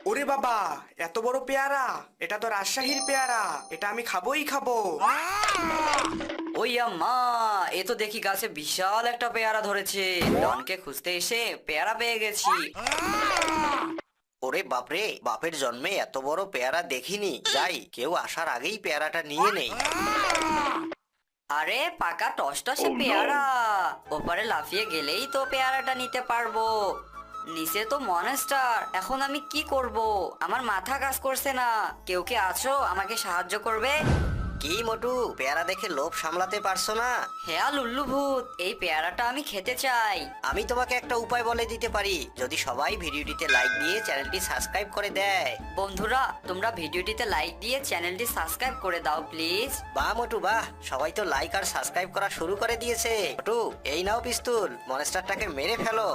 ওরে বাবা, এত বড় পেয়ারা! এটা তো রাজশাহীর পেয়ারা, এটা আমি খাবোই খাবো। ওই আম্মা, এ তো দেখি গাছে বিশাল একটা পেয়ারা ধরেছে। ডনকে খুঁজতে এসে পেয়ারা পেয়ে গেছি। ওরে বাপরে, বাপের জন্মে এত বড় পেয়ারা দেখিনি। যাই, কেউ আসার আগেই পেয়ারাটা নিয়ে নেই। আরে পাকা টসটসে পেয়ারা, ওপারে লাফিয়ে গেলেই তো পেয়ারাটা নিতে পারবো। নিচে তো মনস্টার, এখন আমি কি করব? আমার মাথা কাজ করছে না। কেউ কে আছো আমাকে সাহায্য করবে? কি মোটু, পেয়ারা দেখে লোভ সামলাতে পারছো না? হ্যাঁ লুল্লু ভূত, এই পেয়ারাটা আমি খেতে চাই। আমি তোমাকে একটা উপায় বলে দিতে পারি, যদি সবাই ভিডিওটিতে লাইক দিয়ে চ্যানেলটি সাবস্ক্রাইব করে দেয়। বন্ধুরা, তোমরা ভিডিওটিতে লাইক দিয়ে চ্যানেলটি সাবস্ক্রাইব করে দাও প্লিজ। বাহ মোটু বাহ, সবাই তো লাইক আর সাবস্ক্রাইব করা শুরু করে দিয়েছে। মোটু, এই নাও পিস্তুল, মনস্টারটাকে মেরে ফেলো।